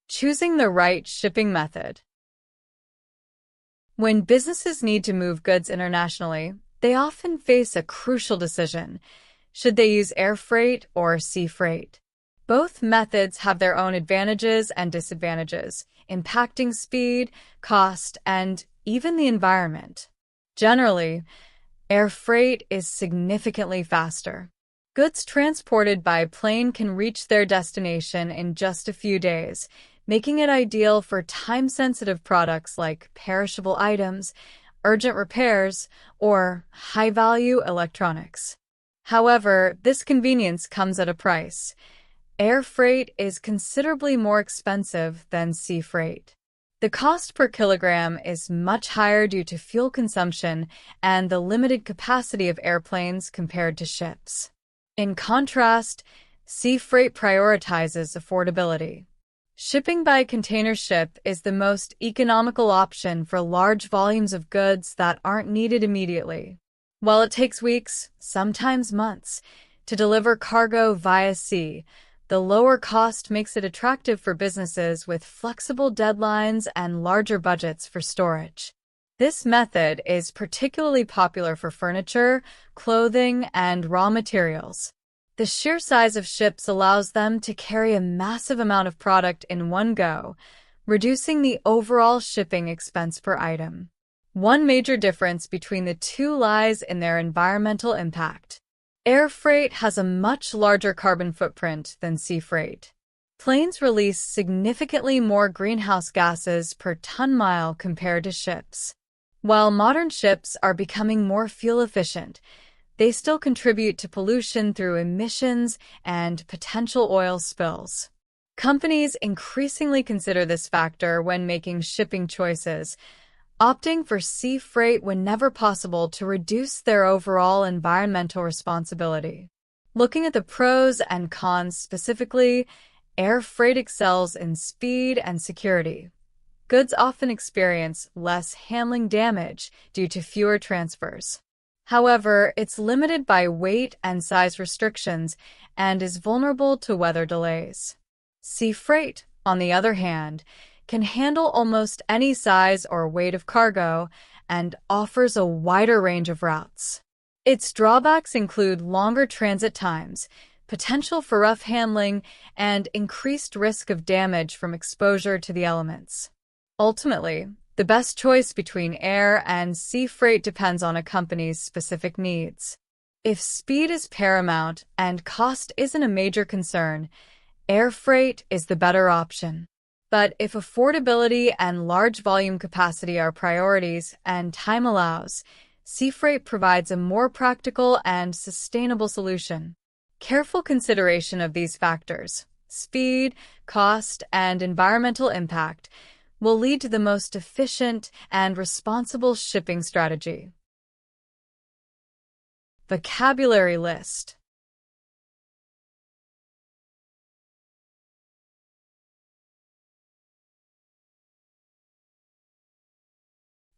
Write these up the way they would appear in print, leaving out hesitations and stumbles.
Choosing the right shipping method. When businesses need to move goods internationally, they often face a crucial decision. Should they use air freight or sea freight? Both methods have their own advantages and disadvantages, impacting speed, cost, and even the environment. Generally, air freight is significantly faster. Goods transported by plane can reach their destination in just a few days, making it ideal for time-sensitive products like perishable items, urgent repairs, or high-value electronics. However, this convenience comes at a price. Air freight is considerably more expensive than sea freight. The cost per kilogram is much higher due to fuel consumption and the limited capacity of airplanes compared to ships. In contrast, sea freight prioritizes affordability. Shipping by container ship is the most economical option for large volumes of goods that aren't needed immediately. While it takes weeks, sometimes months, to deliver cargo via sea, the lower cost makes it attractive for businesses with flexible deadlines and larger budgets for storage. This method is particularly popular for furniture, clothing, and raw materials. The sheer size of ships allows them to carry a massive amount of product in one go, reducing the overall shipping expense per item. One major difference between the two lies in their environmental impact. Air freight has a much larger carbon footprint than sea freight. Planes release significantly more greenhouse gases per ton-mile compared to ships. While modern ships are becoming more fuel efficient, they still contribute to pollution through emissions and potential oil spills. Companies increasingly consider this factor when making shipping choices, opting for sea freight whenever possible to reduce their overall environmental responsibility. Looking at the pros and cons specifically, air freight excels in speed and security. Goods often experience less handling damage due to fewer transfers. However, it's limited by weight and size restrictions and is vulnerable to weather delays. Sea freight, on the other hand, can handle almost any size or weight of cargo and offers a wider range of routes. Its drawbacks include longer transit times, potential for rough handling, and increased risk of damage from exposure to the elements. Ultimately, the best choice between air and sea freight depends on a company's specific needs. If speed is paramount and cost isn't a major concern, air freight is the better option. But if affordability and large volume capacity are priorities and time allows, sea freight provides a more practical and sustainable solution. Careful consideration of these factors, speed, cost, and environmental impact, will lead to the most efficient and responsible shipping strategy. Vocabulary list.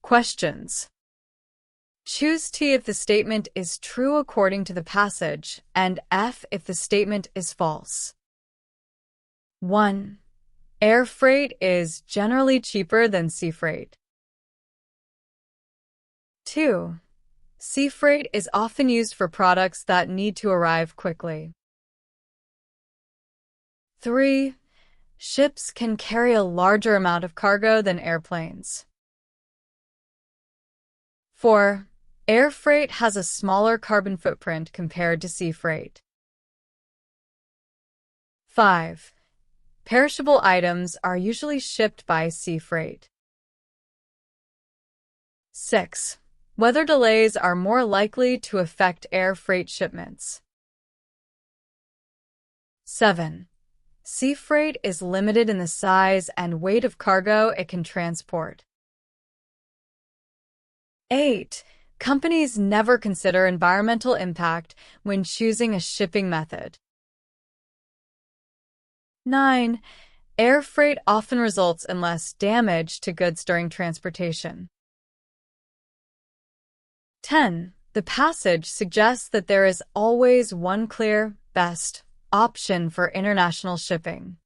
Questions. Choose T if the statement is true according to the passage, and F if the statement is false. 1. Air freight is generally cheaper than sea freight. 2. Sea freight is often used for products that need to arrive quickly. 3. Ships can carry a larger amount of cargo than airplanes. 4. Air freight has a smaller carbon footprint compared to sea freight. 5. Perishable items are usually shipped by sea freight. 6. Weather delays are more likely to affect air freight shipments. 7. Sea freight is limited in the size and weight of cargo it can transport. 8. Companies never consider environmental impact when choosing a shipping method. 9. Air freight often results in less damage to goods during transportation. 10. The passage suggests that there is always one clear, best option for international shipping.